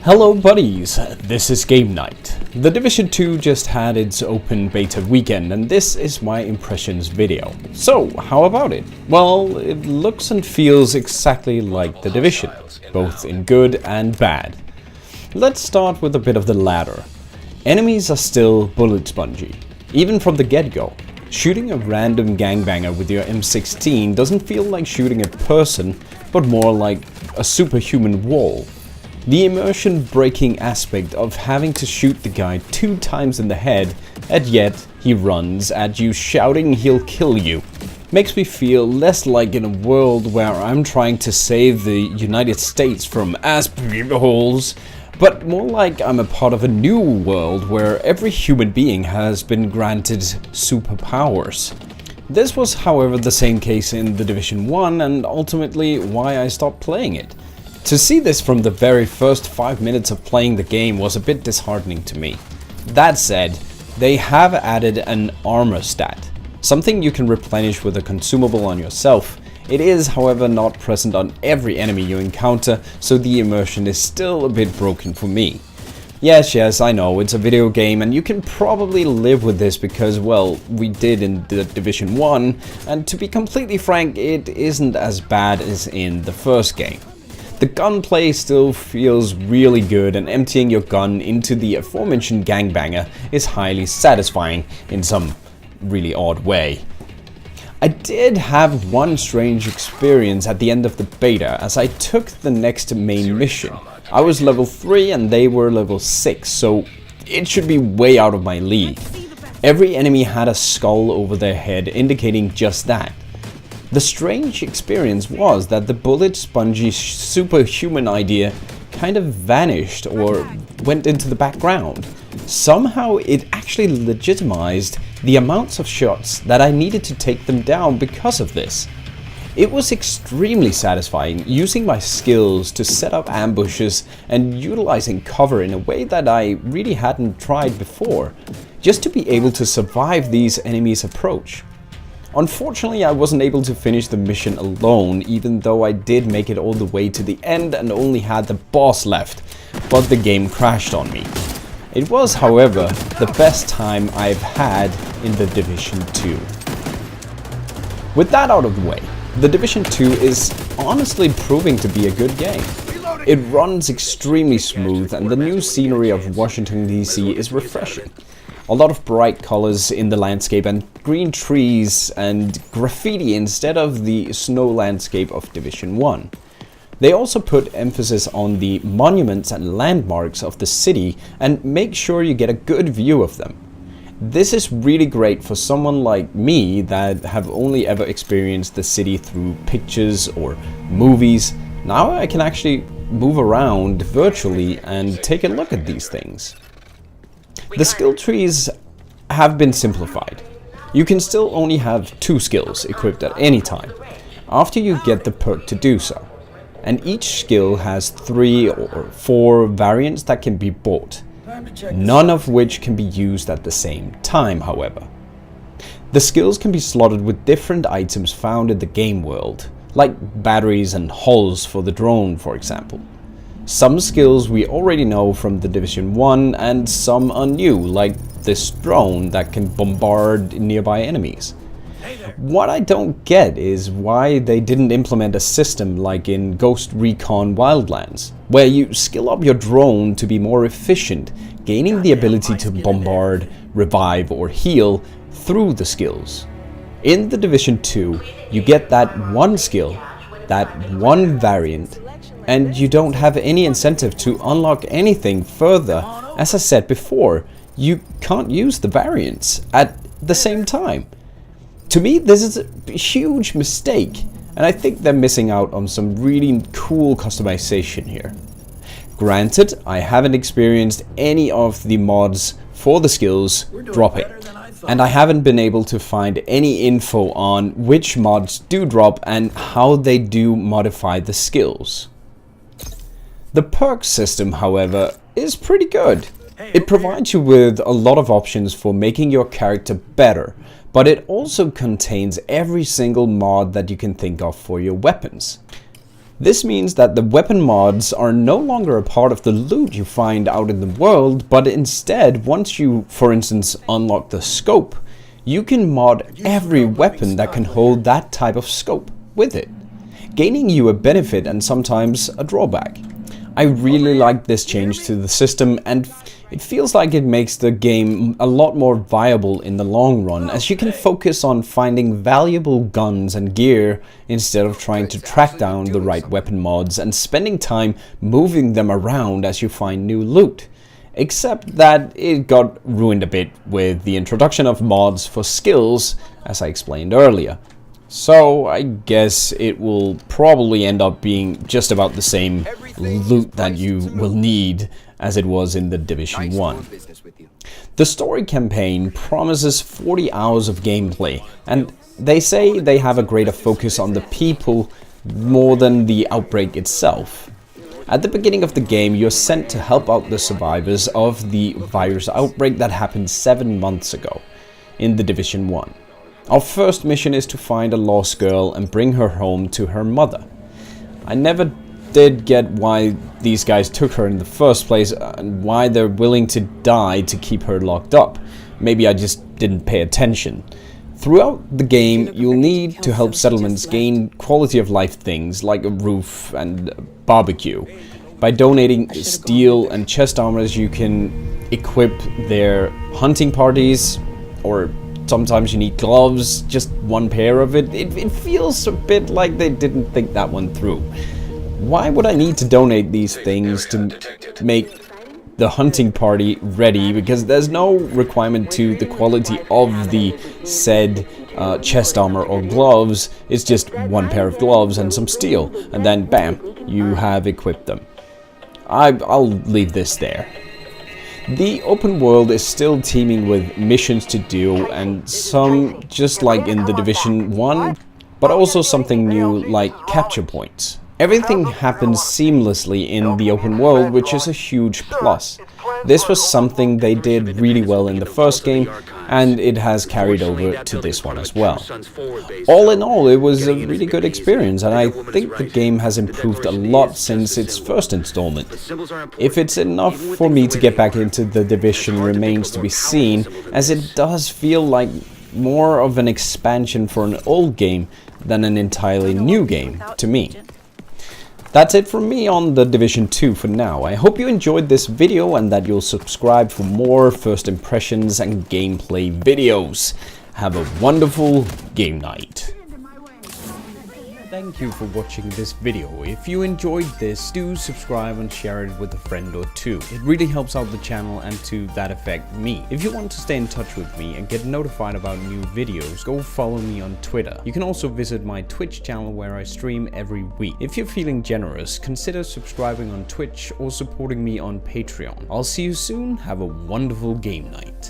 Hello buddies, this is Game Night. The Division 2 just had its open beta weekend and this is my impressions video. So, how about it? Well, it looks and feels exactly like The Division, both in good and bad. Let's start with a bit of the latter. Enemies are still bullet spongy, even from the get-go. Shooting a random gangbanger with your M16 doesn't feel like shooting a person, but more like a superhuman wall. The immersion-breaking aspect of having to shoot the guy 2 times in the head, and yet he runs at you shouting he'll kill you, makes me feel less like in a world where I'm trying to save the United States from assholes, but more like I'm a part of a new world where every human being has been granted superpowers. This was, however, the same case in The Division 1 and ultimately why I stopped playing it. To see this from the very first 5 minutes of playing the game was a bit disheartening to me. That said, they have added an armor stat, something you can replenish with a consumable on yourself. It is, however, not present on every enemy you encounter, so the immersion is still a bit broken for me. Yes, I know, it's a video game and you can probably live with this because, well, we did in The Division 1, and to be completely frank, it isn't as bad as in the first game. The gunplay still feels really good and emptying your gun into the aforementioned gangbanger is highly satisfying in some really odd way. I did have one strange experience at the end of the beta as I took the next main mission. I was level 3 and they were level 6, so it should be way out of my league. Every enemy had a skull over their head indicating just that. The strange experience was that the bullet spongy superhuman idea kind of vanished or went into the background. Somehow it actually legitimized the amounts of shots that I needed to take them down because of this. It was extremely satisfying using my skills to set up ambushes and utilizing cover in a way that I really hadn't tried before, just to be able to survive these enemies' approach. Unfortunately, I wasn't able to finish the mission alone, even though I did make it all the way to the end and only had the boss left, but the game crashed on me. It was, however, the best time I've had in The Division 2. With that out of the way, The Division 2 is honestly proving to be a good game. It runs extremely smooth and the new scenery of Washington DC is refreshing. A lot of bright colors in the landscape and green trees and graffiti instead of the snow landscape of Division 1. They also put emphasis on the monuments and landmarks of the city and make sure you get a good view of them. This is really great for someone like me that have only ever experienced the city through pictures or movies. Now I can actually move around virtually and take a look at these things. The skill trees have been simplified. You can still only have 2 skills equipped at any time, after you get the perk to do so. And each skill has 3 or 4 variants that can be bought, none of which can be used at the same time, however. The skills can be slotted with different items found in the game world, like batteries and hulls for the drone, for example. Some skills we already know from The Division 1 and some are new, like this drone that can bombard nearby enemies. What I don't get is why they didn't implement a system like in Ghost Recon Wildlands, where you skill up your drone to be more efficient, gaining the ability to bombard, revive or heal through the skills. In The Division 2, you get that one skill, that one variant, and you don't have any incentive to unlock anything further. As I said before, you can't use the variants at the same time. To me, this is a huge mistake, and I think they're missing out on some really cool customization here. Granted, I haven't experienced any of the mods for the skills dropping, and I haven't been able to find any info on which mods do drop and how they do modify the skills. The perk system, however, is pretty good. It provides you with a lot of options for making your character better, but it also contains every single mod that you can think of for your weapons. This means that the weapon mods are no longer a part of the loot you find out in the world, but instead, once you, for instance, unlock the scope, you can mod every weapon that can hold that type of scope with it, gaining you a benefit and sometimes a drawback. I really like this change to the system, and it feels like it makes the game a lot more viable in the long run, as you can focus on finding valuable guns and gear instead of trying to track down the right weapon mods and spending time moving them around as you find new loot. Except that it got ruined a bit with the introduction of mods for skills, as I explained earlier. So I guess it will probably end up being just about the same loot that you will need as it was in the Division 1. The story campaign promises 40 hours of gameplay, and they say they have a greater focus on the people more than the outbreak itself. At the beginning of the game, you're sent to help out the survivors of the virus outbreak that happened 7 months ago in the Division 1. Our first mission is to find a lost girl and bring her home to her mother. I never did get why these guys took her in the first place and why they're willing to die to keep her locked up. Maybe I just didn't pay attention. Throughout the game, you'll need to help settlements gain quality of life things like a roof and a barbecue. By donating steel and chest armors, you can equip their hunting parties, or sometimes you need gloves, just one pair of it. It feels a bit like they didn't think that one through. Why would I need to donate these things to make the hunting party ready? Because there's no requirement to the quality of the said chest armor or gloves. It's just one pair of gloves and some steel, and then bam, you have equipped them. I'll leave this there. The open world is still teeming with missions to do, and some just like in the Division 1, but also something new like capture points. Everything happens seamlessly in the open world, which is a huge plus. This was something they did really well in the first game, and it has carried over to this one as well. All in all, it was a really good experience, and I think the game has improved a lot since its first installment. If it's enough for me to get back into the Division remains to be seen, as it does feel like more of an expansion for an old game than an entirely new game to me. That's it from me on the Division 2 for now. I hope you enjoyed this video and that you'll subscribe for more first impressions and gameplay videos. Have a wonderful game night. Thank you for watching this video. If you enjoyed this, do subscribe and share it with a friend or two. It really helps out the channel, and to that effect me. If you want to stay in touch with me and get notified about new videos, go follow me on Twitter. You can also visit my Twitch channel where I stream every week. If you're feeling generous, consider subscribing on Twitch or supporting me on Patreon. I'll see you soon. Have a wonderful game night.